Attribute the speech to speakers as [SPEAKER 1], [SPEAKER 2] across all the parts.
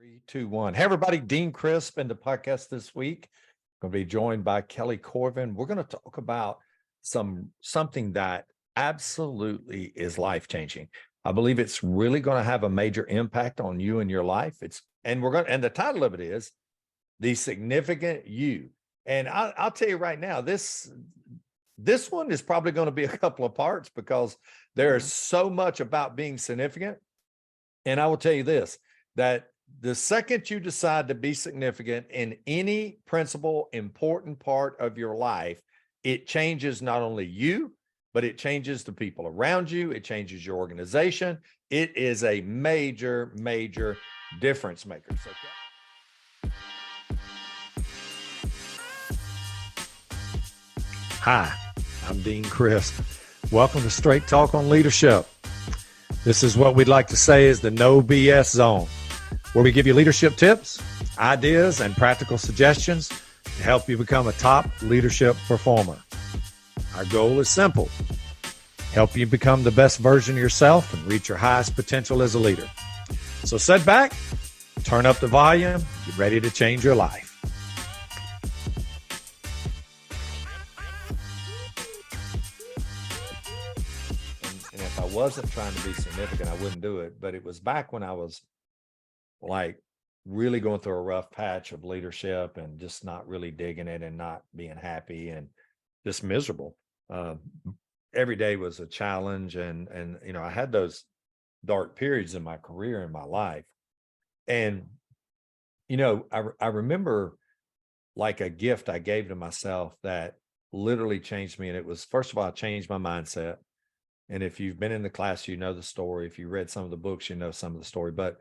[SPEAKER 1] Three, two, one. Hey, everybody. Dean Crisp in the podcast this week. Going to be joined by Kelly Corvin. We're going to talk about something that absolutely is life changing. I believe it's really going to have a major impact on you and your life. And the title of it is The Significant You. And I'll tell you right now, this one is probably going to be a couple of parts because there's so much about being significant. And I will tell you this, that the second you decide to be significant in any principal important part of your life, it changes not only you, but it changes the people around you. It changes your organization. It is a major, major difference maker. Hi, I'm Dean Crisp. Welcome to Straight Talk on Leadership. This is what we'd like to say is the no BS zone, where we give you leadership tips, ideas, and practical suggestions to help you become a top leadership performer. Our goal is simple: help you become the best version of yourself and reach your highest potential as a leader. So sit back, turn up the volume, get ready to change your life. And if I wasn't trying to be significant, I wouldn't do it. But it was back when I was like really going through a rough patch of leadership and just not really digging it and not being happy and just miserable. Every day was a challenge. And, I had those dark periods in my career, in my life. And, I remember like a gift I gave to myself that literally changed me. And it was, first of all, I changed my mindset. And if you've been in the class, you know the story. If you read some of the books, you know some of the story. But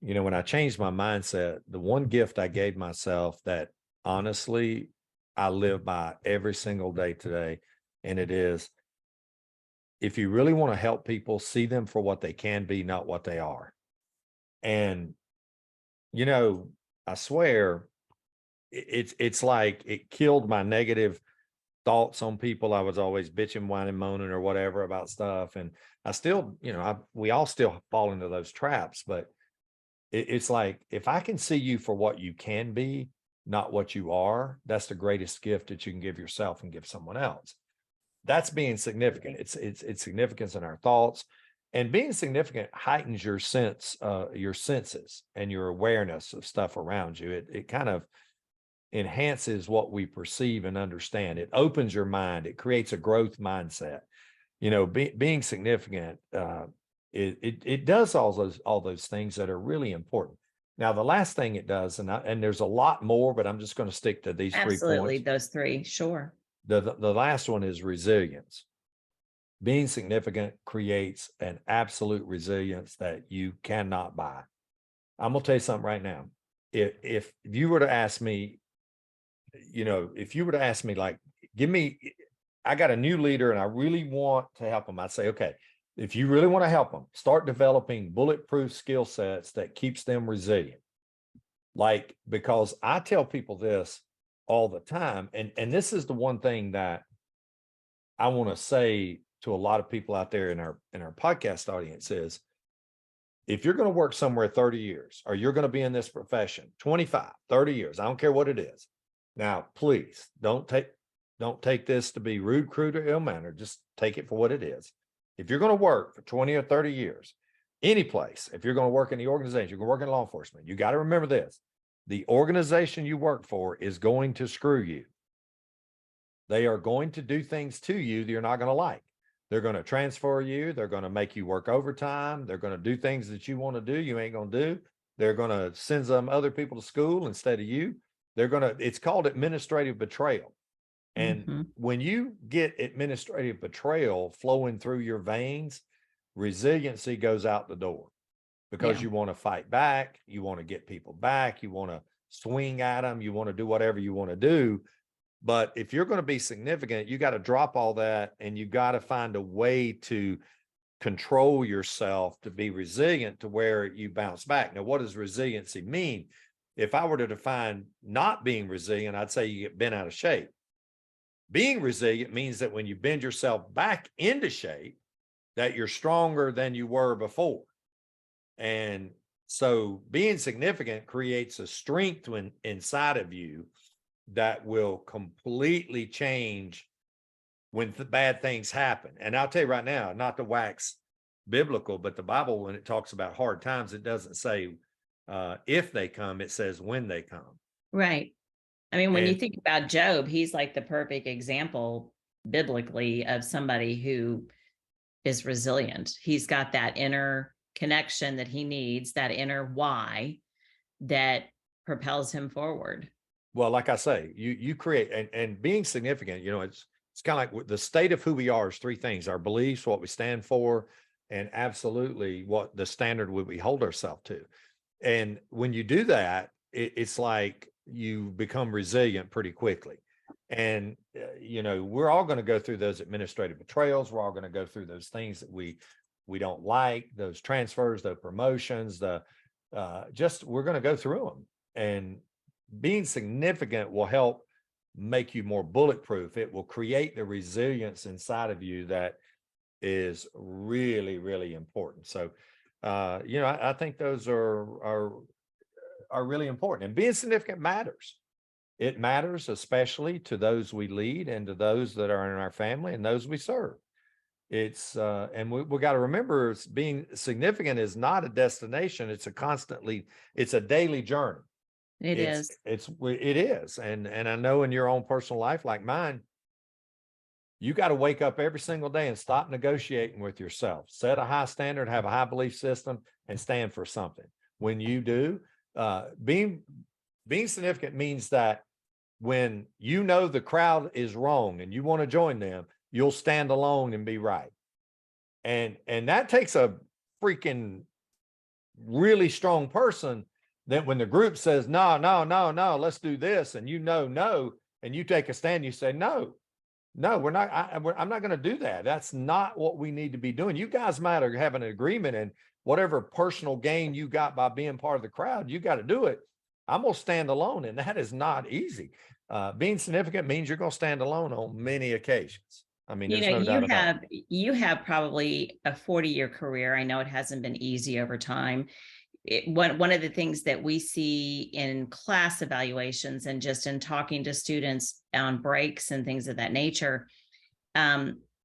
[SPEAKER 1] when I changed my mindset, the one gift I gave myself that honestly I live by every single day today, and it is, if you really want to help people, see them for what they can be, not what they are. And, I swear it's like it killed my negative thoughts on people. I was always bitching, whining, moaning or whatever about stuff. And I still, we all still fall into those traps, but it's like, if I can see you for what you can be, not what you are, that's the greatest gift that you can give yourself and give someone else. That's being significant. It's significance in our thoughts, and being significant heightens your senses and your awareness of stuff around you. It kind of enhances what we perceive and understand. It opens your mind. It creates a growth mindset. Being significant, it does all those things that are really important. Now, the last thing it does, and there's a lot more, but I'm just going to stick to these 3 points.
[SPEAKER 2] Absolutely, those 3, sure.
[SPEAKER 1] The last one is resilience. Being significant creates an absolute resilience that you cannot buy. I'm going to tell you something right now. If you were to ask me, like, I got a new leader and I really want to help them, I'd say, okay, if you really want to help them, start developing bulletproof skill sets that keeps them resilient. Because I tell people this all the time, and this is the one thing that I want to say to a lot of people out there in our podcast audience is, if you're going to work somewhere 30 years, or you're going to be in this profession 25, 30 years, I don't care what it is. Now, please don't take this to be rude, crude, or ill-mannered. Just take it for what it is. If you're going to work for 20 or 30 years, any place, if you're going to work in the organization, you're going to work in law enforcement, you got to remember this: the organization you work for is going to screw you. They are going to do things to you that you're not going to like. They're going to transfer you. They're going to make you work overtime. They're going to do things that you want to do, you ain't going to do. They're going to send some other people to school instead of you. It's called administrative betrayal. And when you get administrative betrayal flowing through your veins, resiliency goes out the door, because you want to fight back. You want to get people back. You want to swing at them. You want to do whatever you want to do. But if you're going to be significant, you got to drop all that, and you got to find a way to control yourself to be resilient to where you bounce back. Now, what does resiliency mean? If I were to define not being resilient, I'd say you get bent out of shape. Being resilient means that when you bend yourself back into shape, that you're stronger than you were before. And So being significant creates a strength inside of you that will completely change when bad things happen. And I'll tell you right now, not to wax biblical, but the Bible, when it talks about hard times, it doesn't say if they come, it says when they come.
[SPEAKER 2] Right. I mean, when you
[SPEAKER 1] And
[SPEAKER 2] think about Job, he's like the perfect example biblically of somebody who is resilient. He's got that inner connection that he needs, that inner why that propels him forward.
[SPEAKER 1] well, like I say, you create and being significant, it's kind of like the state of who we are is three things: our beliefs, what we stand for, and absolutely what the standard would we hold ourselves to. And when you do that, it's like you become resilient pretty quickly. And we're all going to go through those administrative betrayals. We're all going to go through those things that we don't like, those transfers, those promotions, we're going to go through them. And being significant will help make you more bulletproof. It will create the resilience inside of you that is really, really important. So, I think those are really important. And being significant matters. It matters, especially to those we lead and to those that are in our family and those we serve. And we got to remember, being significant is not a destination. It's a daily journey.
[SPEAKER 2] It is.
[SPEAKER 1] It is. And I know in your own personal life, like mine, you got to wake up every single day and stop negotiating with yourself. Set a high standard, have a high belief system, and stand for something. When you do, being significant means that when you know the crowd is wrong and you want to join them, you'll stand alone and be right. And that takes a freaking really strong person that when the group says, no, let's do this. And no, and you take a stand, you say, no, we're not. I'm not going to do that. That's not what we need to be doing. You guys might have an agreement, and whatever personal gain you got by being part of the crowd, you got to do it. I'm going to stand alone, and that is not easy. Being significant means you're going to stand alone on many occasions. I mean, there's no doubt about it.
[SPEAKER 2] You have probably a 40-year career. I know it hasn't been easy over time. One of the things that we see in class evaluations and just in talking to students on breaks and things of that nature,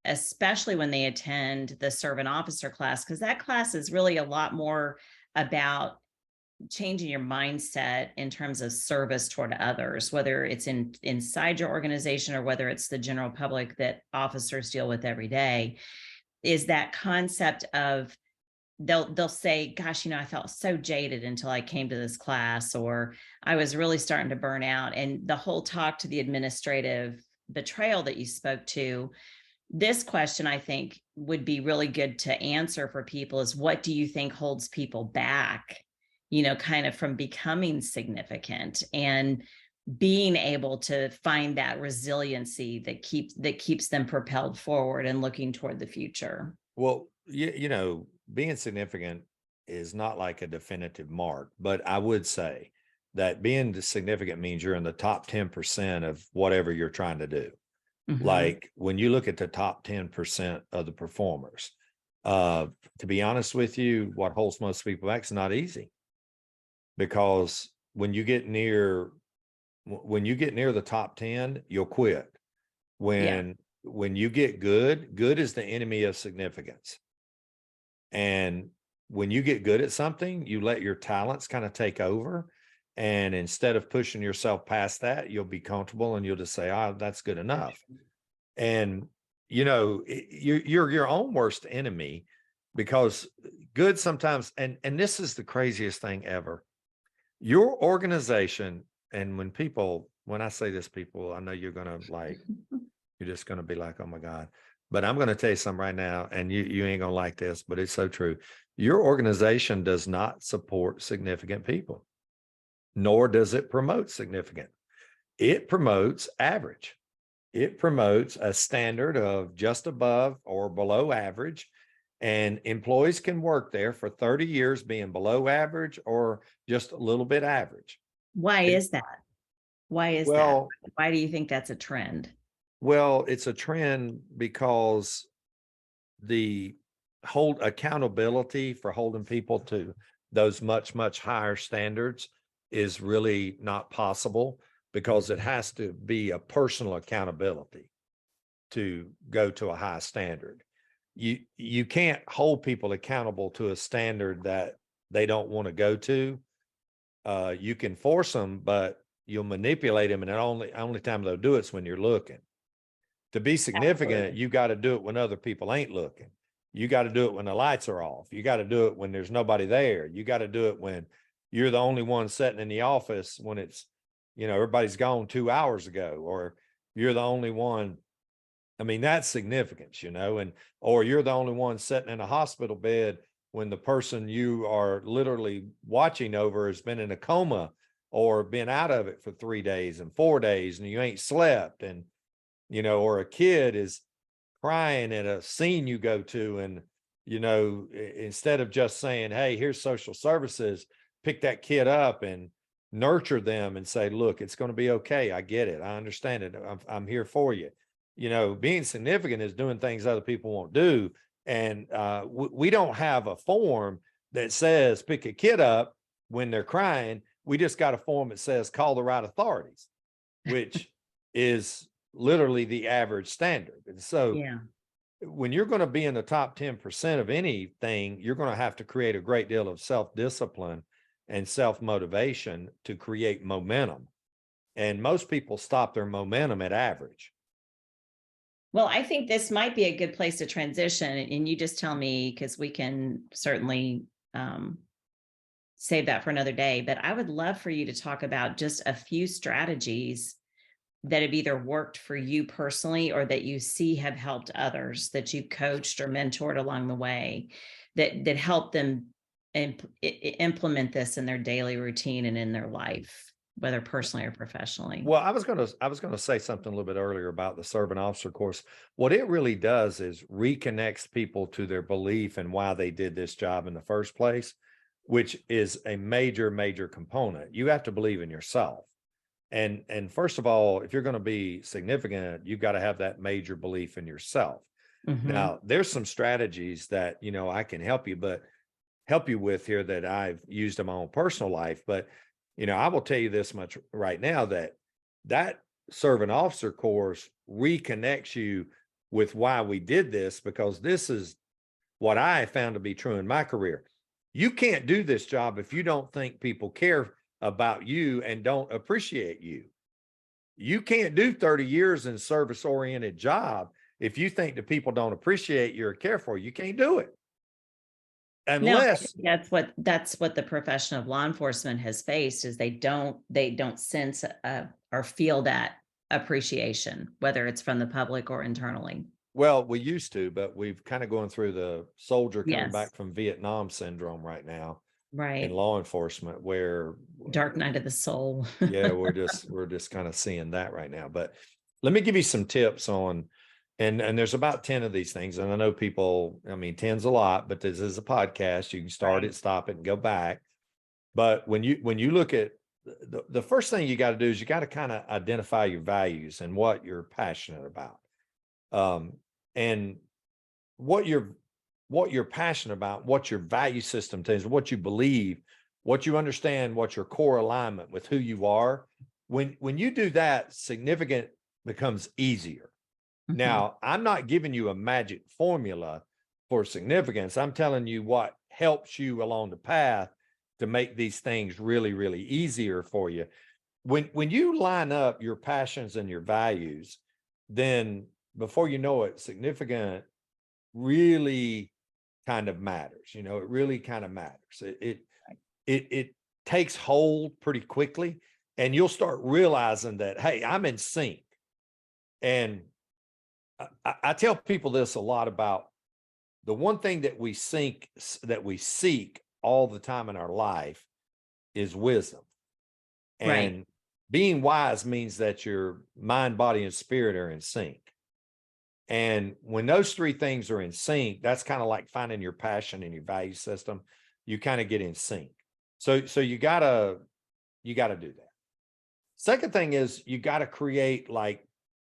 [SPEAKER 2] especially when they attend the servant officer class, because that class is really a lot more about changing your mindset in terms of service toward others, whether it's inside your organization or whether it's the general public that officers deal with every day, is that concept of they'll say, gosh, I felt so jaded until I came to this class, or I was really starting to burn out. And the whole talk to the administrative betrayal that you spoke to, this question, I think, would be really good to answer for people is, what do you think holds people back, kind of from becoming significant and being able to find that resiliency that keeps them propelled forward and looking toward the future?
[SPEAKER 1] Well, being significant is not like a definitive mark, but I would say that being significant means you're in the top 10% of whatever you're trying to do. Mm-hmm. Like when you look at the top 10% of the performers, to be honest with you, what holds most people back is not easy, because when you get near the top 10, you'll quit. When you get good is the enemy of significance. And when you get good at something, you let your talents kind of take over. And instead of pushing yourself past that, you'll be comfortable and you'll just say, oh, that's good enough. And, you're your own worst enemy, because good sometimes, and this is the craziest thing ever. Your organization, and when I say this, people, I know you're going to you're just going to be like, oh my God. But I'm going to tell you something right now, and you ain't going to like this, but it's so true. Your organization does not support significant people, nor does it promote significant. It promotes average. It promotes a standard of just above or below average, and employees can work there for 30 years being below average or just a little bit average.
[SPEAKER 2] Why is that? That? Why do you think that's a trend?
[SPEAKER 1] Well, it's a trend because the accountability for holding people to those much, much higher standards is really not possible, because it has to be a personal accountability to go to a high standard. You can't hold people accountable to a standard that they don't want to go to. You can force them, but you'll manipulate them, and the only time they'll do it's when you're looking. To be significant,
[SPEAKER 2] Absolutely.
[SPEAKER 1] you got to do it when other people ain't looking. You got to do it when the lights are off. You got to do it when there's nobody there. You got to do it when you're the only one sitting in the office, when it's, everybody's gone 2 hours ago, or you're the only one. I mean, that's significance, or you're the only one sitting in a hospital bed when the person you are literally watching over has been in a coma or been out of it for 3 days and 4 days, and you ain't slept, and, or a kid is crying at a scene you go to, and, instead of just saying, hey, here's social services, pick that kid up and nurture them and say, look, it's going to be okay. I get it. I understand it. I'm here for you. Being significant is doing things other people won't do. And we don't have a form that says pick a kid up when they're crying. We just got a form that says call the right authorities, which is literally the average standard. And so
[SPEAKER 2] Yeah.
[SPEAKER 1] when you're going to be in the top 10% of anything, you're going to have to create a great deal of self-discipline and self-motivation to create momentum. And most people stop their momentum at average.
[SPEAKER 2] Well, I think this might be a good place to transition, and you just tell me, because we can certainly save that for another day. But I would love for you to talk about just a few strategies that have either worked for you personally or that you see have helped others that you've coached or mentored along the way, that help them implement this in their daily routine and in their life, whether personally or professionally.
[SPEAKER 1] Well, I was gonna say something a little bit earlier about the servant officer course. What it really does is reconnects people to their belief and why they did this job in the first place, which is a major, major component. You have to believe in yourself. And first of all, if you're going to be significant, you've got to have that major belief in yourself.
[SPEAKER 2] Mhm.
[SPEAKER 1] Now, there's some strategies that, I can help you with here that I've used in my own personal life. But, I will tell you this much right now, that servant officer course reconnects you with why we did this, because this is what I found to be true in my career. You can't do this job if you don't think people care about you and don't appreciate you. You can't do 30 years in service oriented job if you think that people don't appreciate you or care for you. You can't do it
[SPEAKER 2] No, I
[SPEAKER 1] unless,
[SPEAKER 2] think that's what the profession of law enforcement has faced, is they don't sense or feel that appreciation, whether it's from the public or internally.
[SPEAKER 1] well, we used to, but we've kind of going through the soldier coming
[SPEAKER 2] Yes,
[SPEAKER 1] back from Vietnam syndrome right now in
[SPEAKER 2] right.
[SPEAKER 1] law enforcement, where
[SPEAKER 2] Dark night of the soul.
[SPEAKER 1] yeah, we're just kind of seeing that right now. But let me give you some tips on, and there's about 10 of these things. And I know people, I mean, 10's a lot, but this is a podcast. You can start
[SPEAKER 2] Right.
[SPEAKER 1] it, stop it, and go back. But when you look at the first thing you got to do is you got to kind of identify your values and what you're passionate about. And what you're passionate about, what your value system is, what you believe, what you understand, what your core alignment with who you are. When you do that, significant becomes easier.
[SPEAKER 2] Mhm.
[SPEAKER 1] Now, I'm not giving you a magic formula for significance. I'm telling you what helps you along the path to make these things really, really easier for you. When you line up your passions and your values, then before you know it, significant really kind of matters. It really kind of matters. It takes hold pretty quickly, and you'll start realizing that, hey, I'm in sync. And I tell people this a lot about the one thing that we seek all the time in our life is wisdom.
[SPEAKER 2] Right.
[SPEAKER 1] And being wise means that your mind, body, and spirit are in sync. And when those three things are in sync, that's kind of like finding your passion and your value system. You kind of get in sync. So you gotta do that. Second thing is you got to create like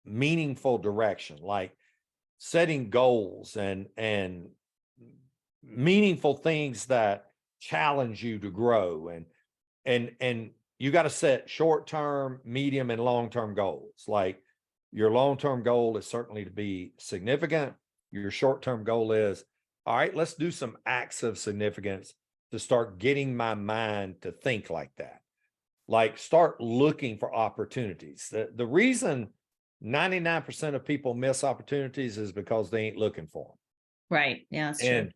[SPEAKER 1] meaningful direction, like setting goals and meaningful things that challenge you to grow. And you got to set short-term, medium, and long-term goals. Like your long-term goal is certainly to be significant. Your short-term goal is, all right, let's do some acts of significance to start getting my mind to think like that. Like start looking for opportunities. The reason 99% of people miss opportunities is because they ain't looking for them.
[SPEAKER 2] Right. Yeah, that's true.
[SPEAKER 1] And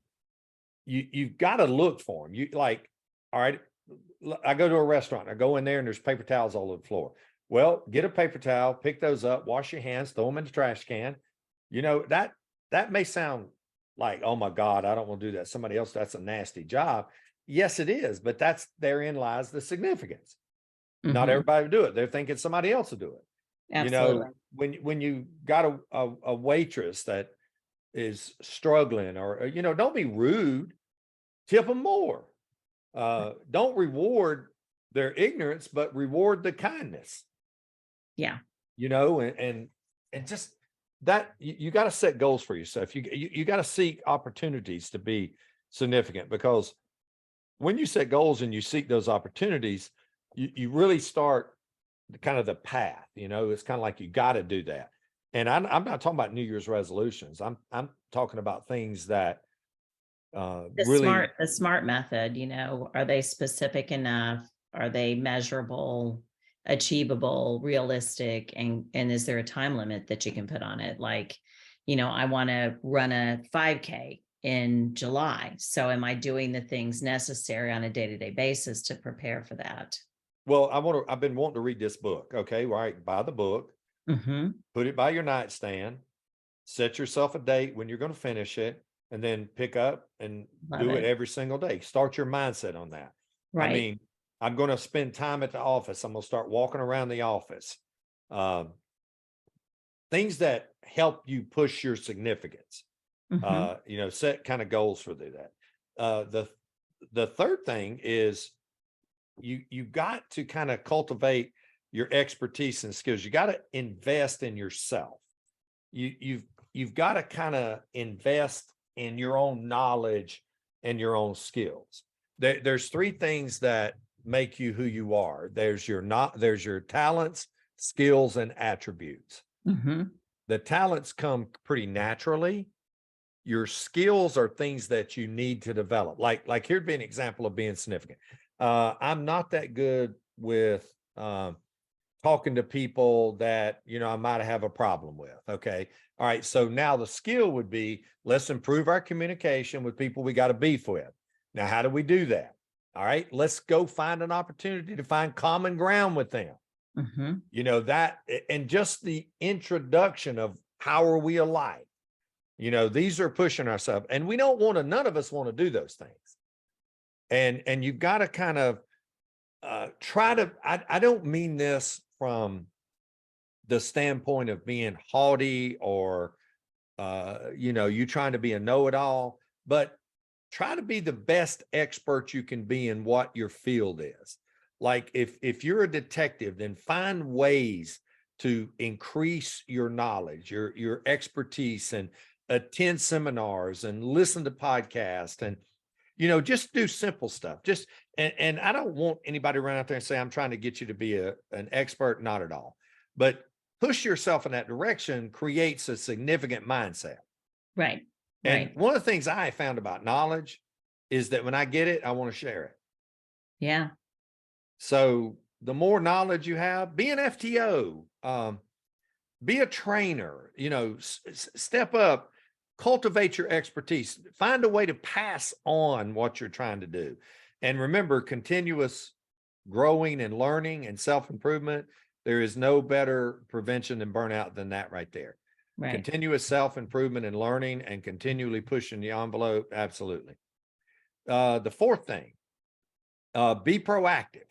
[SPEAKER 1] you've got to look for them. You like, all right, I go to a restaurant, I go in there and there's paper towels all over the floor. Well, get a paper towel, pick those up, wash your hands, throw them in the trash can. You know, that may sound like, oh my God, I don't want to do that. Somebody else, that's a nasty job. Yes, it is, but therein lies the significance. Not
[SPEAKER 2] Mhm.
[SPEAKER 1] everybody will do it. They're thinking somebody else will do it.
[SPEAKER 2] Absolutely.
[SPEAKER 1] You know, when you got a waitress that is struggling, or don't be rude, tip them more. Don't reward their ignorance, but reward the kindness.
[SPEAKER 2] Yeah.
[SPEAKER 1] And just that you got to set goals for yourself. You got to seek opportunities to be significant, because when you set goals and you seek those opportunities, you really start kind of the path. It's kind of like you got to do that. And I'm not talking about New Year's resolutions. I'm talking about things that really.
[SPEAKER 2] The smart method, are they specific enough? Are they measurable, achievable, realistic? And is there a time limit that you can put on it? Like, I want to run a 5K in July. So am I doing the things necessary on a day-to-day basis to prepare for that?
[SPEAKER 1] Well, I've been wanting to read this book. Okay, right. Buy the book,
[SPEAKER 2] Mm-hmm.
[SPEAKER 1] put it by your nightstand, set yourself a date when you're going to finish it, and then pick up and
[SPEAKER 2] Love
[SPEAKER 1] do it
[SPEAKER 2] it.
[SPEAKER 1] every single day. Start your mindset on that. I
[SPEAKER 2] Right.
[SPEAKER 1] mean, I'm going to spend time at the office. I'm going to start walking around the office. Things that help you push your significance.
[SPEAKER 2] Mm-hmm.
[SPEAKER 1] Set kind of goals for that. The third thing is you got to kind of cultivate your expertise and skills. You got to invest in yourself. You've got to kind of invest in your own knowledge and your own skills. There's three things that make you who you are. There's your talents, skills, and attributes.
[SPEAKER 2] Mm-hmm.
[SPEAKER 1] The talents come pretty naturally. Your skills are things that you need to develop. Like here'd be an example of being significant. I'm not that good with talking to people that I might have a problem with. Okay. All right. So now the skill would be, let's improve our communication with people we got a beef with. Now, how do we do that? All right. Let's go find an opportunity to find common ground with them.
[SPEAKER 2] Mm-hmm.
[SPEAKER 1] That, and just the introduction of how are we alike? These are pushing ourselves, and none of us want to do those things. And you've got to kind of try to, I don't mean this from the standpoint of being haughty or, you trying to be a know-it-all, but try to be the best expert you can be in what your field is. Like if you're a detective, then find ways to increase your knowledge, your expertise, and attend seminars and listen to podcasts, and just do simple stuff. And I don't want anybody to run out there and say, I'm trying to get you to be an expert. Not at all. But push yourself in that direction creates a significant mindset.
[SPEAKER 2] Right.
[SPEAKER 1] And
[SPEAKER 2] Right.
[SPEAKER 1] one of the things I found about knowledge is that when I get it, I want to share it.
[SPEAKER 2] Yeah.
[SPEAKER 1] So the more knowledge you have, be an FTO, be a trainer, step up, cultivate your expertise, find a way to pass on what you're trying to do. And remember, continuous growing and learning and self-improvement, there is no better prevention than burnout than that right there.
[SPEAKER 2] Right.
[SPEAKER 1] Continuous self-improvement and learning and continually pushing the envelope. Absolutely. The fourth thing, be proactive.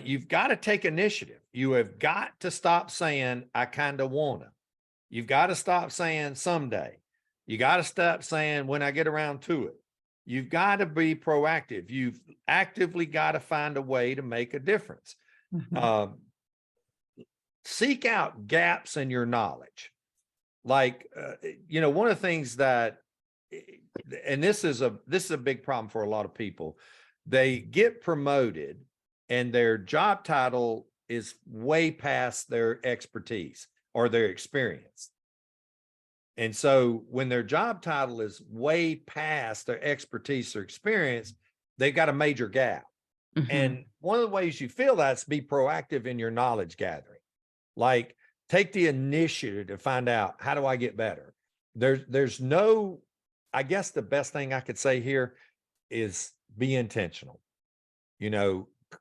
[SPEAKER 1] You've got to take initiative. You have got to stop saying, I kind of want to. You've got to stop saying someday. You got to stop saying when I get around to it. You've got to be proactive. You've actively got to find a way to make a difference.
[SPEAKER 2] Mm-hmm.
[SPEAKER 1] Seek out gaps in your knowledge. Like, one of the things that and this is a big problem for a lot of people. They get promoted and their job title is way past their expertise or their experience. And so when their job title is way past their expertise or experience, they've got a major gap.
[SPEAKER 2] Mhm.
[SPEAKER 1] And one of the ways you feel that's be proactive in your knowledge gathering. Like take the initiative to find out, how do I get better? There's no, I guess the best thing I could say here is be intentional.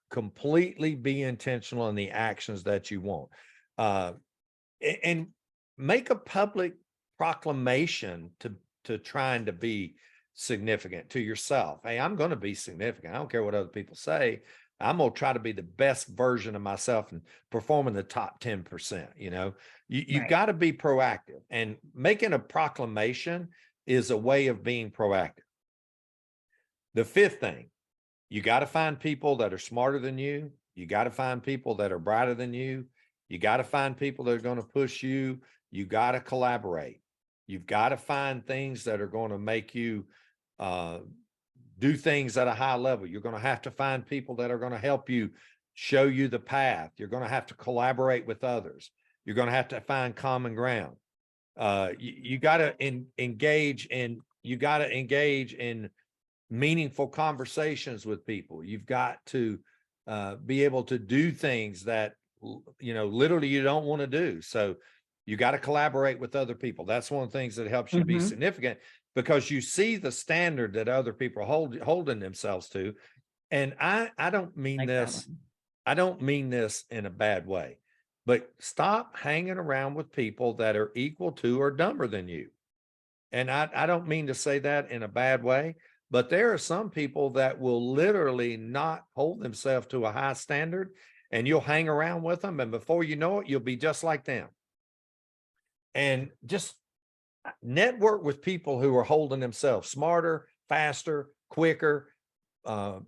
[SPEAKER 1] Completely be intentional in the actions that you want. And make a public proclamation to trying to be significant to yourself. Hey, I'm going to be significant. I don't care what other people say. I'm going to try to be the best version of myself and perform in the top 10%. You've
[SPEAKER 2] Right.
[SPEAKER 1] got to be proactive, and making a proclamation is a way of being proactive. The fifth thing, you got to find people that are smarter than you. You got to find people that are brighter than you. You got to find people that are going to push you. You got to collaborate. You've got to find things that are going to make you do things at a high level. You're going to have to find people that are going to help you, show you the path. You're going to have to collaborate with others. You're going to have to find common ground. You got to engage in meaningful conversations with people. You've got to be able to do things that literally you don't want to do. So you got to collaborate with other people. That's one of the things that helps you be
[SPEAKER 2] Mhm.
[SPEAKER 1] significant, because you see the standard that other people are holding themselves to. And I don't mean
[SPEAKER 2] Like that
[SPEAKER 1] this,
[SPEAKER 2] one.
[SPEAKER 1] I don't mean this in a bad way, but stop hanging around with people that are equal to or dumber than you. And I don't mean to say that in a bad way, but there are some people that will literally not hold themselves to a high standard, and you'll hang around with them, and before you know it, you'll be just like them. And just network with people who are holding themselves smarter, faster, quicker, proactive.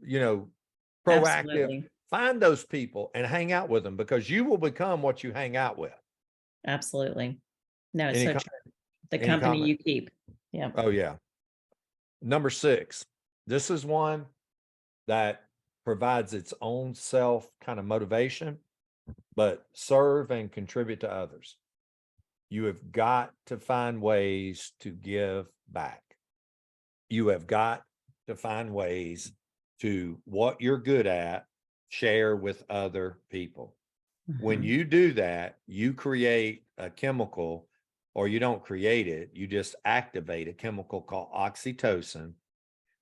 [SPEAKER 2] Absolutely.
[SPEAKER 1] Find those people and hang out with them, because you will become what you hang out with.
[SPEAKER 2] Absolutely. No, it's
[SPEAKER 1] Any
[SPEAKER 2] so
[SPEAKER 1] com-
[SPEAKER 2] true. The
[SPEAKER 1] any
[SPEAKER 2] company
[SPEAKER 1] comment?
[SPEAKER 2] you keep. Yeah.
[SPEAKER 1] Oh yeah. Number 6. This is one that provides its own self kind of motivation, but serve and contribute to others. You have got to find ways to give back. You have got to find ways to, what you're good at, share with other people. When
[SPEAKER 2] Mhm.
[SPEAKER 1] you do that, you create a chemical, or you don't create it, you just activate a chemical called oxytocin,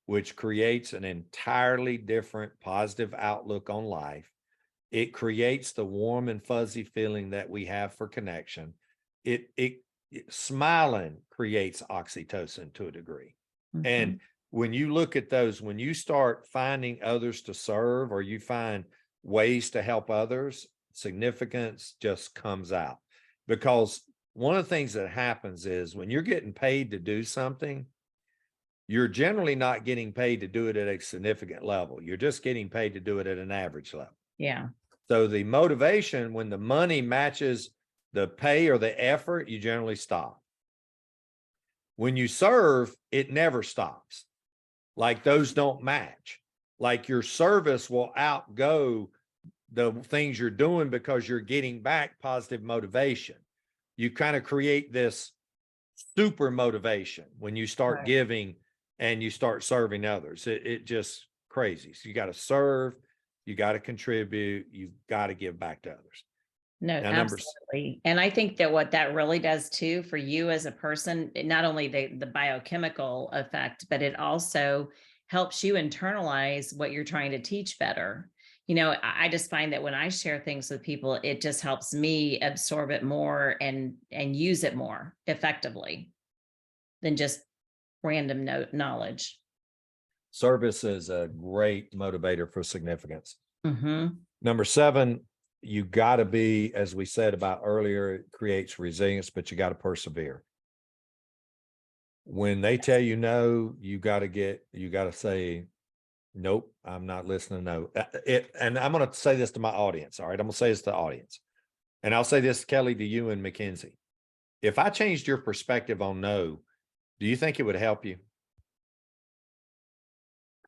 [SPEAKER 1] which creates an entirely different positive outlook on life. It creates the warm and fuzzy feeling that we have for connection. Smiling creates oxytocin to a degree. And
[SPEAKER 2] Mhm.
[SPEAKER 1] when you look at those, when you start finding others to serve, or you find ways to help others, significance just comes out. Because one of the things that happens is, when you're getting paid to do something, you're generally not getting paid to do it at a significant level. You're just getting paid to do it at an average level.
[SPEAKER 2] Yeah.
[SPEAKER 1] So the motivation, when the money matches the pay or the effort, you generally stop. When you serve, it never stops. Like those don't match. Like your service will outgo the things you're doing, because you're getting back positive motivation. You kind of create this super motivation when you start
[SPEAKER 2] Right.
[SPEAKER 1] giving and you start serving others. It just crazy. So you got to serve, you got to contribute, you've got to give back to others.
[SPEAKER 2] No,
[SPEAKER 1] Now,
[SPEAKER 2] absolutely. And I think that what that really does too for you as a person, not only the biochemical effect, but it also helps you internalize what you're trying to teach better. I just find that when I share things with people, it just helps me absorb it more and use it more effectively than just random knowledge.
[SPEAKER 1] service is a great motivator for significance.
[SPEAKER 2] Hmm.
[SPEAKER 1] Number 7, you got to be, as we said about earlier, it creates resilience, but you got to persevere. When they tell you no, you got to say, nope, I'm not listening. No, and I'm going to say this to my audience. All right. I'm going to say this to the audience, and I'll say this, Kelly, to you and Mackenzie. If I changed your perspective on no, do you think it would help you?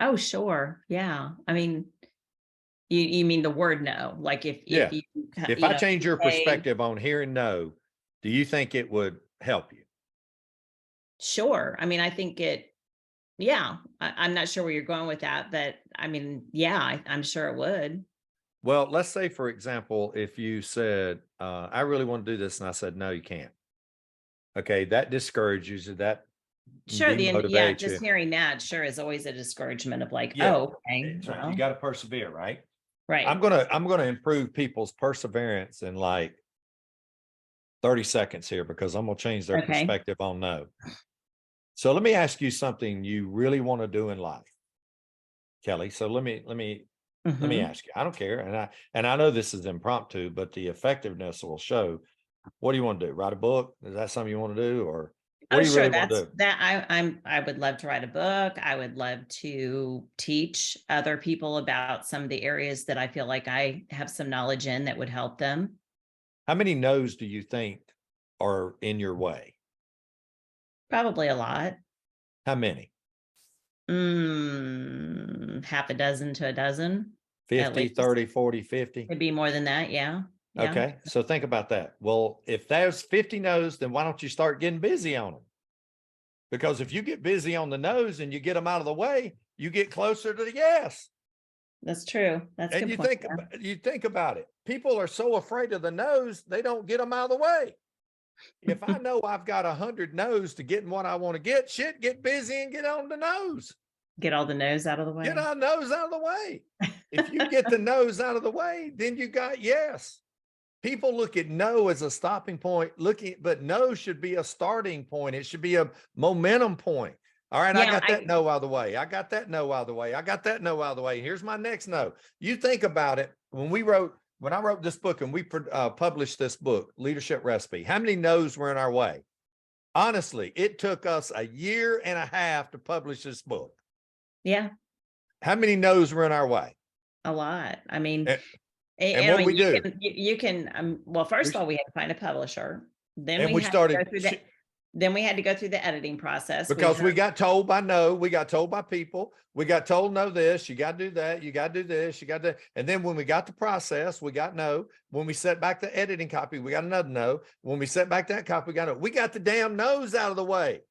[SPEAKER 2] Oh, sure. Yeah. I mean, you mean the word no, like
[SPEAKER 1] Yeah.
[SPEAKER 2] if you,
[SPEAKER 1] If
[SPEAKER 2] you
[SPEAKER 1] I
[SPEAKER 2] know,
[SPEAKER 1] change your
[SPEAKER 2] say,
[SPEAKER 1] perspective on hearing no, do you think it would help you?
[SPEAKER 2] sure. I mean, I think yeah, I'm not sure where you're going with that, but I mean, yeah, I'm sure it would.
[SPEAKER 1] Well, let's say, for example, if you said, I really want to do this, and I said, no, you can't. Okay, that discourages you, that
[SPEAKER 2] Sure. Yeah,
[SPEAKER 1] demotivates
[SPEAKER 2] just
[SPEAKER 1] you.
[SPEAKER 2] hearing that sure is always a discouragement of like,
[SPEAKER 1] Yeah,
[SPEAKER 2] oh, okay,
[SPEAKER 1] that's right. You
[SPEAKER 2] well,
[SPEAKER 1] got to persevere, right?
[SPEAKER 2] right.
[SPEAKER 1] I'm gonna improve people's perseverance in like 30 seconds here because I'm gonna change their
[SPEAKER 2] Okay.
[SPEAKER 1] perspective on no. So let me ask you something you really want to do in life, Kelly. So let me
[SPEAKER 2] Hmm.
[SPEAKER 1] ask you. I don't care, and I know this is impromptu, but the effectiveness will show. What do you want to do? Write a book? Is that something you want to do, or what
[SPEAKER 2] Oh,
[SPEAKER 1] do you
[SPEAKER 2] sure.
[SPEAKER 1] really want
[SPEAKER 2] That's
[SPEAKER 1] to do?
[SPEAKER 2] that I would love to write a book. I would love to teach other people about some of the areas that I feel like I have some knowledge in that would help them.
[SPEAKER 1] How many no's do you think are in your way?
[SPEAKER 2] Probably a lot.
[SPEAKER 1] How many?
[SPEAKER 2] Half a dozen to a dozen at
[SPEAKER 1] 50,
[SPEAKER 2] least.
[SPEAKER 1] 30, 40, 50?
[SPEAKER 2] Could be more than that. Yeah. Yeah.
[SPEAKER 1] Okay, so think about that. Well, if there's 50 no's, then why don't you start getting busy on them? Because if you get busy on the no's and you get them out of the way, you get closer to the yes.
[SPEAKER 2] That's true. That's a
[SPEAKER 1] And
[SPEAKER 2] good point. Yeah.
[SPEAKER 1] you think about it. People are so afraid of the no's, they don't get them out of the way. If I know I've got 100 no's to get in what I want to get, shit, get busy and get on the nose.
[SPEAKER 2] Get all the no's out of the
[SPEAKER 1] Get
[SPEAKER 2] way.
[SPEAKER 1] our nose out of the way. If you get the nose out of the way, then you got yes. People look at no as a stopping point, but no should be a starting point. It should be a momentum point. All right, I
[SPEAKER 2] Yeah.
[SPEAKER 1] got that no out of the way. I got that no out of the way. I got that no out of the way. Here's my next no. You think about it. When I wrote this book and we published this book, Leadership Recipe, how many no's were in our way? Honestly, it took us a year and a half to publish this book.
[SPEAKER 2] Yeah.
[SPEAKER 1] How many no's were in our way?
[SPEAKER 2] A lot. I mean,
[SPEAKER 1] And, and
[SPEAKER 2] and I
[SPEAKER 1] what
[SPEAKER 2] mean,
[SPEAKER 1] we do?
[SPEAKER 2] you can, well, first
[SPEAKER 1] We
[SPEAKER 2] of all, we had to find a publisher. Then
[SPEAKER 1] and
[SPEAKER 2] we
[SPEAKER 1] we
[SPEAKER 2] had to go
[SPEAKER 1] started
[SPEAKER 2] through that. Then we had to go through the editing process. We
[SPEAKER 1] because
[SPEAKER 2] heard,
[SPEAKER 1] we got told by no, we got told by people, we got told no this, you got to do that, you got to do this, you got to. And then when we got the process, we got no. When we set back the editing copy, we got another no. When we set back that copy, we got no. We got the damn no's out of the way.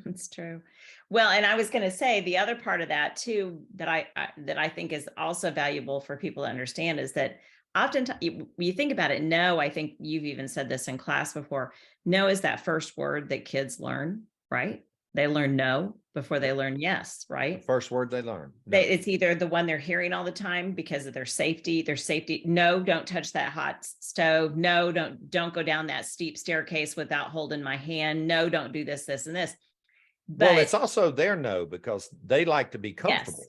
[SPEAKER 2] it's true. Well, and I was going to say the other part of that too that that I think is also valuable for people to understand is that oftentimes you think about it. No, I think you've even said this in class before. No is that first word that kids learn, right? They learn no before they
[SPEAKER 1] Yep.
[SPEAKER 2] learn yes,
[SPEAKER 1] The
[SPEAKER 2] right?
[SPEAKER 1] first word they learn. No.
[SPEAKER 2] It's either the one they're hearing all the time because of their safety, no, don't touch that hot stove, no, don't go down that steep staircase without holding my hand, no, don't do this and this.
[SPEAKER 1] Well,
[SPEAKER 2] But
[SPEAKER 1] it's also their no because they like to be
[SPEAKER 2] yes,
[SPEAKER 1] comfortable.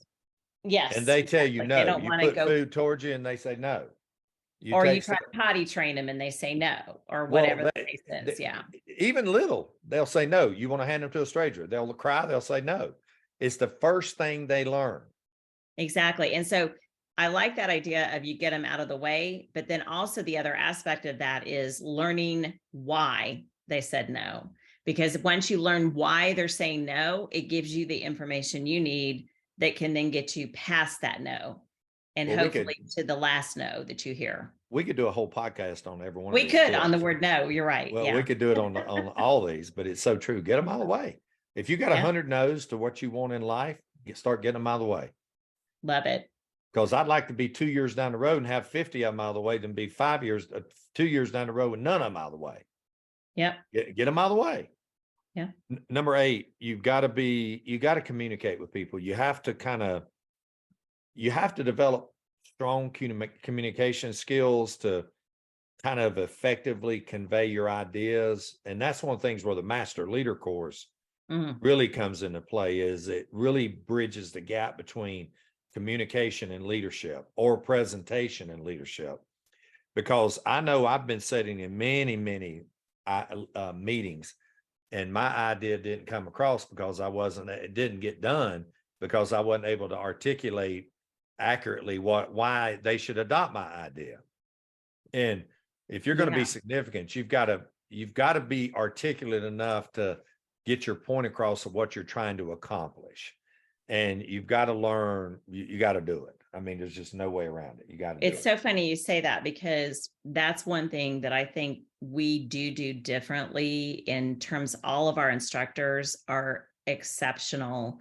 [SPEAKER 1] And
[SPEAKER 2] yes,
[SPEAKER 1] they tell you
[SPEAKER 2] exactly, they
[SPEAKER 1] no.
[SPEAKER 2] don't
[SPEAKER 1] You
[SPEAKER 2] want to
[SPEAKER 1] put
[SPEAKER 2] go,
[SPEAKER 1] food towards you and they say no. You
[SPEAKER 2] or you
[SPEAKER 1] take
[SPEAKER 2] try to potty train them and they say no, or
[SPEAKER 1] well,
[SPEAKER 2] whatever the case is. Yeah,
[SPEAKER 1] even little, they'll say no. You want to hand them to a stranger, they'll cry, they'll say no. It's the first thing they learn.
[SPEAKER 2] exactly. And so I like that idea of you get them out of the way, but then also the other aspect of that is learning why they said no. Because once you learn why they're saying no, it gives you the information you need that can then get you past that no and
[SPEAKER 1] Well,
[SPEAKER 2] hopefully to the last no that you hear.
[SPEAKER 1] we could do a whole podcast on every one of
[SPEAKER 2] We
[SPEAKER 1] these
[SPEAKER 2] could on the
[SPEAKER 1] tips.
[SPEAKER 2] word no, you're right.
[SPEAKER 1] Well, we
[SPEAKER 2] Yeah.
[SPEAKER 1] could do it on all these, but it's so true. Get them out of the way. If you got
[SPEAKER 2] Yeah.
[SPEAKER 1] 100 no's to what you want in life, start getting them out of the way.
[SPEAKER 2] Love it.
[SPEAKER 1] Because I'd like to be 2 years down the road and have 50 of them out of the way than be 2 years down the road with none of them out of the way.
[SPEAKER 2] Yep.
[SPEAKER 1] Get them out of the way.
[SPEAKER 2] Yeah.
[SPEAKER 1] Number 8, you got to communicate with people. You have to develop strong communication skills to kind of effectively convey your ideas. And that's one of the things where the Master Leader course
[SPEAKER 2] Mhm.
[SPEAKER 1] really comes into play is it really bridges the gap between communication and leadership or presentation and leadership. Because I know I've been sitting in many meetings and my idea didn't come across because it didn't get done because I wasn't able to articulate accurately why they should adopt my idea. And if you're going to be
[SPEAKER 2] Yeah.
[SPEAKER 1] significant, you've got to be articulate enough to get your point across of what you're trying to accomplish. And you've got to learn, you got to do it. I mean, there's just no way around it. You got to do
[SPEAKER 2] It's
[SPEAKER 1] it.
[SPEAKER 2] so funny you say that, because that's one thing that I think we do differently in terms, all of our instructors are exceptional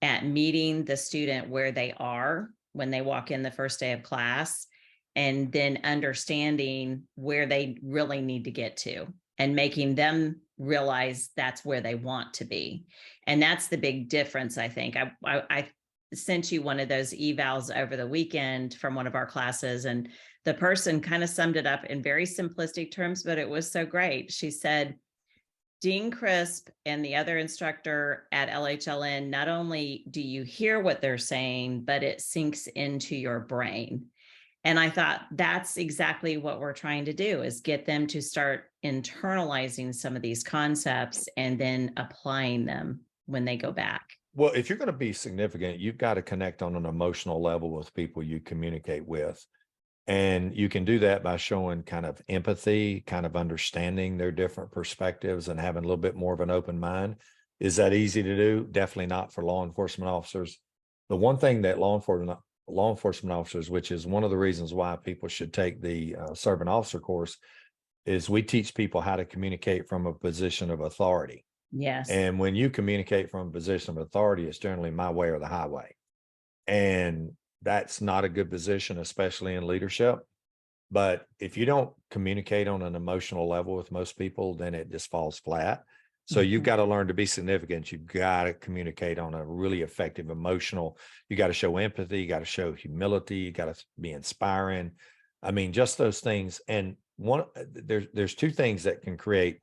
[SPEAKER 2] at meeting the student where they are when they walk in the first day of class, and then understanding where they really need to get to and making them realize that's where they want to be. And that's the big difference, I think. I sent you one of those evals over the weekend from one of our classes, and the person kind of summed it up in very simplistic terms, but it was so great. She said, Dean Crisp and the other instructor at LHLN, not only do you hear what they're saying, but it sinks into your brain. And I thought that's exactly what we're trying to do, is get them to start internalizing some of these concepts and then applying them when they go back.
[SPEAKER 1] Well, if you're going to be significant, you've got to connect on an emotional level with people you communicate with. And you can do that by showing kind of empathy, kind of understanding their different perspectives and having a little bit more of an open mind. Is that easy to do? Definitely not for law enforcement officers. The one thing that law enforcement officers, which is one of the reasons why people should take the servant officer course, is we teach people how to communicate from a position of authority.
[SPEAKER 2] Yes.
[SPEAKER 1] And when you communicate from a position of authority, it's generally my way or the highway. And that's not a good position, especially in leadership. But if you don't communicate on an emotional level with most people, then it just falls flat. So you've got to learn to be significant. You've got to communicate on a really effective emotional. You got to show empathy. You got to show humility. You got to be inspiring. I mean, just those things. And there's two things that can create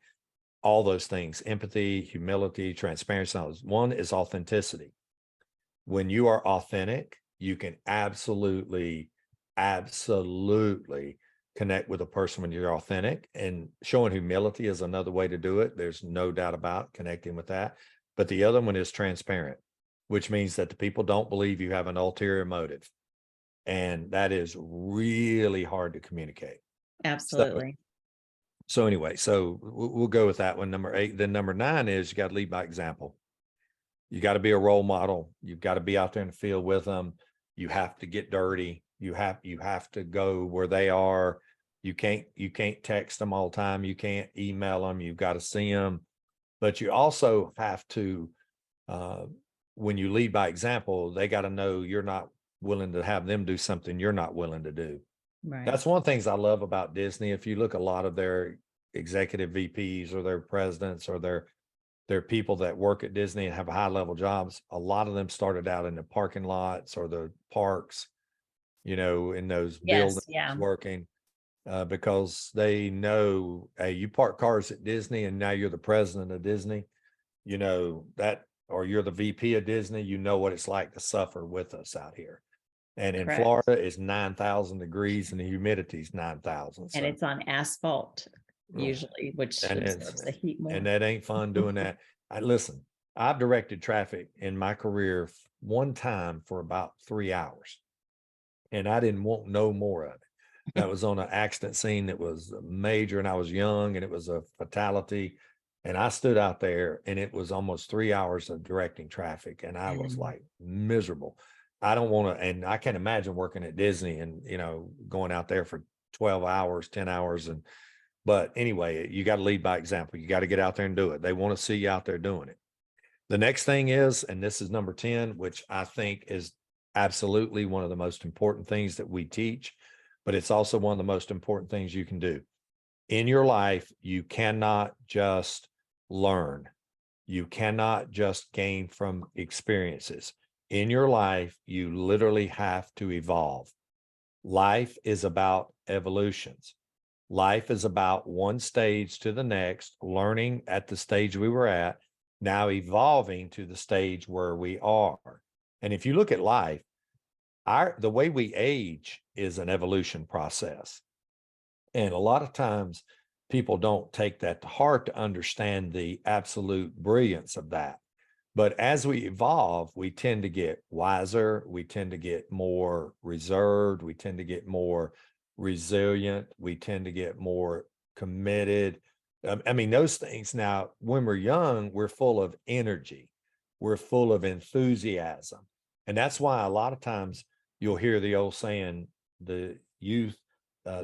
[SPEAKER 1] all those things: empathy, humility, transparency. One is authenticity. When you are authentic, you can absolutely connect with a person when you're authentic. And showing humility is another way to do it. There's no doubt about connecting with that. But the other one is transparent, which means that the people don't believe you have an ulterior motive. And that is really hard to communicate.
[SPEAKER 2] Absolutely.
[SPEAKER 1] So anyway, so we'll go with that one, number 8. Then number 9 is you got to lead by example. You got to be a role model. You've got to be out there in the field with them. You have to get dirty. You have to go where they are. You can't text them all the time. You can't email them. You've got to see them. But you also have to, when you lead by example, they got to know you're not willing to have them do something you're not willing to do.
[SPEAKER 2] Right.
[SPEAKER 1] That's one of the things I love about Disney. If you look at a lot of their executive VPs or their presidents or their people that work at Disney and have high level jobs, a lot of them started out in the parking lots or the parks, in those buildings working, because they know, hey, you park cars at Disney and now you're the president of Disney, that, or you're the VP of Disney, you know what it's like to suffer with us out here. And in Florida, it's 9,000 degrees and the humidity is 9,000.
[SPEAKER 2] And it's on asphalt usually, which absorbs the heat more.
[SPEAKER 1] And that ain't fun doing that. Listen, I've directed traffic in my career one time for about 3 hours, and I didn't want no more of it. That was on an accident scene that was major, and I was young, and it was a fatality. And I stood out there, and it was almost 3 hours of directing traffic, and I was like miserable. I don't want to, and I can't imagine working at Disney and, going out there for 12 hours, 10 hours. But anyway, you got to lead by example. You got to get out there and do it. They want to see you out there doing it. The next thing is, and this is number 10, which I think is absolutely one of the most important things that we teach, but it's also one of the most important things you can do. In your life, you cannot just learn. You cannot just gain from experiences. In your life, you literally have to evolve. Life is about evolutions. Life is about one stage to the next, learning at the stage we were at, now evolving to the stage where we are. And if you look at life, the way we age is an evolution process. And a lot of times people don't take that to heart to understand the absolute brilliance of that. But as we evolve, we tend to get wiser. We tend to get more reserved. We tend to get more resilient. We tend to get more committed. I mean, those things. Now, when we're young, we're full of energy. we're full of enthusiasm. And that's why a lot of times you'll hear the old saying, the youth,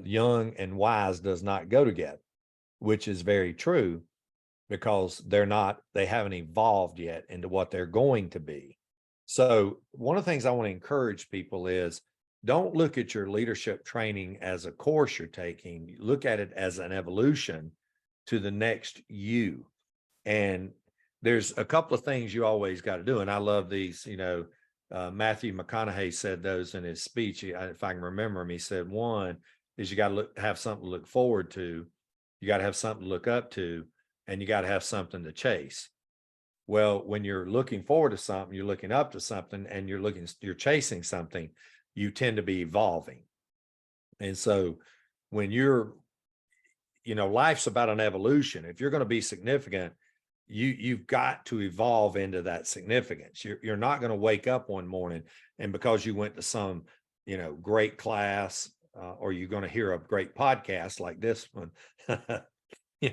[SPEAKER 1] young and wise does not go together, which is very true, because they haven't evolved yet into what they're going to be. So one of the things I want to encourage people is, don't look at your leadership training as a course you're taking. Look at it as an evolution to the next you. And there's a couple of things you always got to do. And I love these, Matthew McConaughey said those in his speech. If I can remember him, he said, one is you got to have something to look forward to. You got to have something to look up to, and you got to have something to chase. Well, when you're looking forward to something, you're looking up to something, and you're chasing something, you tend to be evolving. And so when life's about an evolution. If you're going to be significant, you've got to evolve into that significance. You're not going to wake up one morning and because you went to some, great class, or you're going to hear a great podcast like this one. You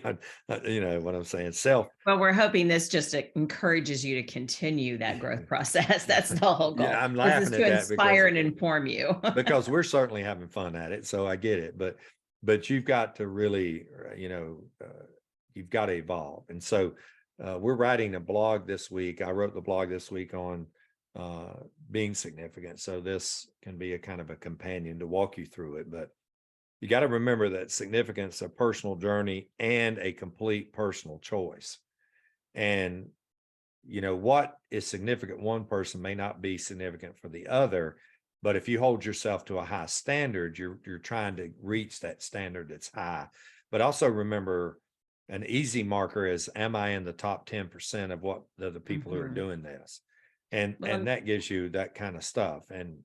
[SPEAKER 1] know what I'm saying?
[SPEAKER 2] Well, we're hoping this just encourages you to continue that growth process. That's the whole goal.
[SPEAKER 1] Yeah, I'm
[SPEAKER 2] This is
[SPEAKER 1] laughing
[SPEAKER 2] to
[SPEAKER 1] at that
[SPEAKER 2] inspire and inform you.
[SPEAKER 1] because we're certainly having fun at it. So I get it, but you've got to really, you've got to evolve. And so we're writing a blog this week. I wrote the blog this week on being significant. So this can be a kind of a companion to walk you through it. But you got to remember that significance is a personal journey and a complete personal choice. And, what is significant one person may not be significant for the other. But if you hold yourself to a high standard, you're trying to reach that standard that's high. But also remember, an easy marker is, am I in the top 10% of what the people who are doing this? And that gives you that kind of stuff. And,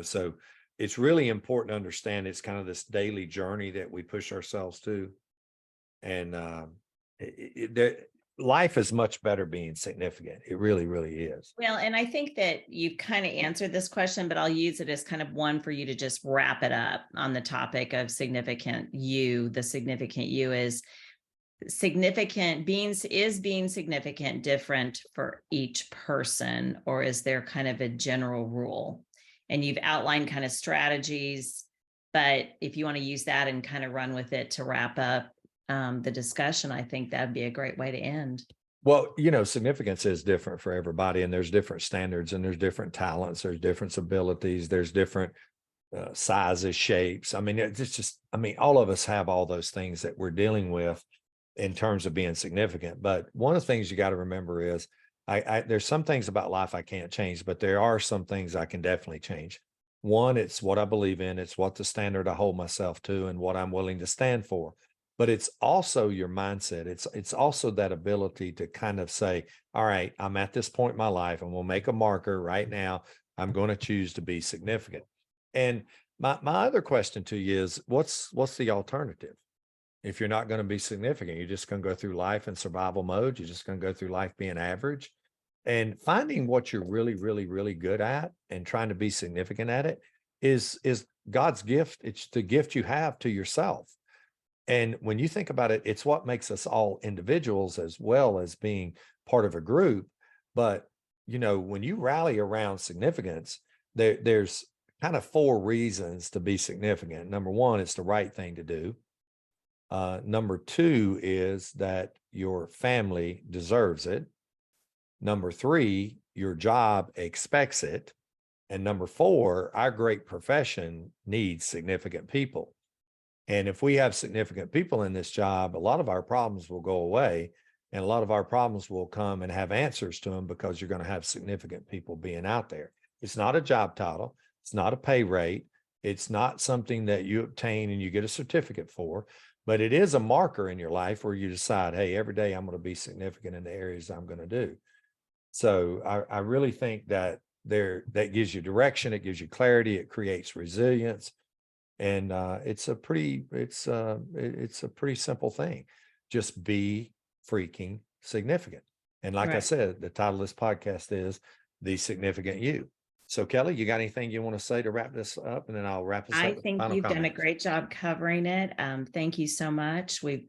[SPEAKER 1] so it's really important to understand it's kind of this daily journey that we push ourselves to. And life is much better being significant. It really, really is.
[SPEAKER 2] Well, and I think that you kind of answered this question, but I'll use it as kind of one for you to just wrap it up on the topic of significant you. The significant you is being significant different for each person, or is there kind of a general rule? And you've outlined kind of strategies, but if you want to use that and kind of run with it to wrap up the discussion, I think that'd be a great way to end.
[SPEAKER 1] Well, significance is different for everybody, and there's different standards, and there's different talents, there's different abilities, there's different sizes, shapes. I mean, all of us have all those things that we're dealing with in terms of being significant. But one of the things you got to remember is, there's some things about life I can't change, but there are some things I can definitely change. One, it's what I believe in, it's what the standard I hold myself to, and what I'm willing to stand for. But it's also your mindset. It's also that ability to kind of say, all right, I'm at this point in my life, and we'll make a marker right now. I'm going to choose to be significant. And my other question to you is, what's the alternative? If you're not going to be significant, you're just going to go through life in survival mode. You're just going to go through life being average. And finding what you're really, really, really good at and trying to be significant at it is God's gift. It's the gift you have to yourself. And when you think about it, it's what makes us all individuals as well as being part of a group. But, when you rally around significance, there's kind of 4 reasons to be significant. Number 1, it's the right thing to do. Number 2 is that your family deserves it. Number 3, your job expects it. And number 4, our great profession needs significant people. And if we have significant people in this job, a lot of our problems will go away, and a lot of our problems will come and have answers to them, because you're going to have significant people being out there. It's not a job title. It's not a pay rate. It's not something that you obtain and you get a certificate for, but it is a marker in your life where you decide, hey, every day I'm going to be significant in the areas I'm going to do. So I really think that that gives you direction. It gives you clarity. It creates resilience. And it's a pretty simple thing. Just be freaking significant. And like I said, the title of this podcast is The Significant You. So Kelly, you got anything you want to say to wrap this up? And then I'll wrap us
[SPEAKER 2] I
[SPEAKER 1] up with
[SPEAKER 2] think
[SPEAKER 1] final
[SPEAKER 2] you've done a
[SPEAKER 1] comments.
[SPEAKER 2] great job covering it. Thank you so much. We've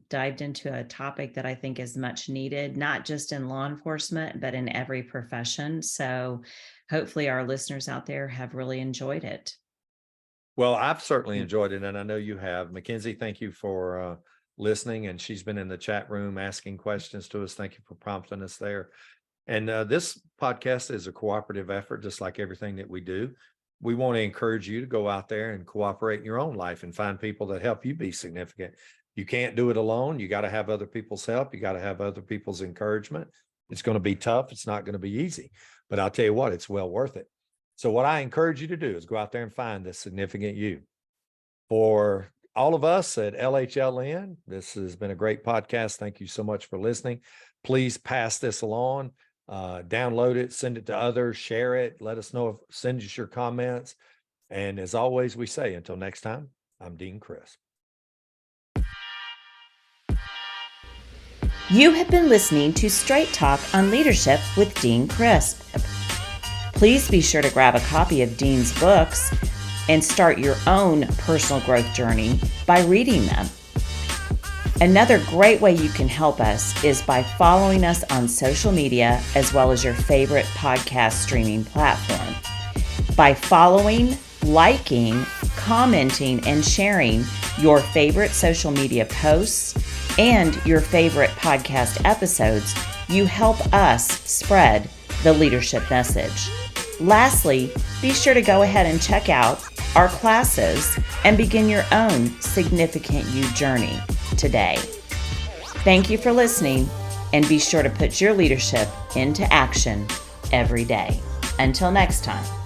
[SPEAKER 2] dived into a topic that I think is much needed, not just in law enforcement, but in every profession. So hopefully our listeners out there have really enjoyed it.
[SPEAKER 1] Well, I've certainly enjoyed it, and I know you have. Mackenzie, thank you for listening, and she's been in the chat room asking questions to us. Thank you for prompting us there. And this podcast is a cooperative effort, just like everything that we do. We want to encourage you to go out there and cooperate in your own life and find people that help you be significant. You can't do it alone. You got to have other people's help. You got to have other people's encouragement. It's going to be tough. It's not going to be easy, but I'll tell you what, it's well worth it. So what I encourage you to do is go out there and find the significant you. For all of us at LHLN, this has been a great podcast. Thank you so much for listening. Please pass this along, download it, send it to others, share it, let us know, send us your comments. And as always, we say, until next time, I'm Dean Crisp.
[SPEAKER 2] You have been listening to Straight Talk on Leadership with Dean Crisp. Please be sure to grab a copy of Dean's books and start your own personal growth journey by reading them. Another great way you can help us is by following us on social media as well as your favorite podcast streaming platform. By following, liking, commenting, and sharing your favorite social media posts and your favorite podcast episodes, you help us spread the leadership message. Lastly, be sure to go ahead and check out our classes and begin your own significant you journey today. Thank you for listening, and be sure to put your leadership into action every day. Until next time.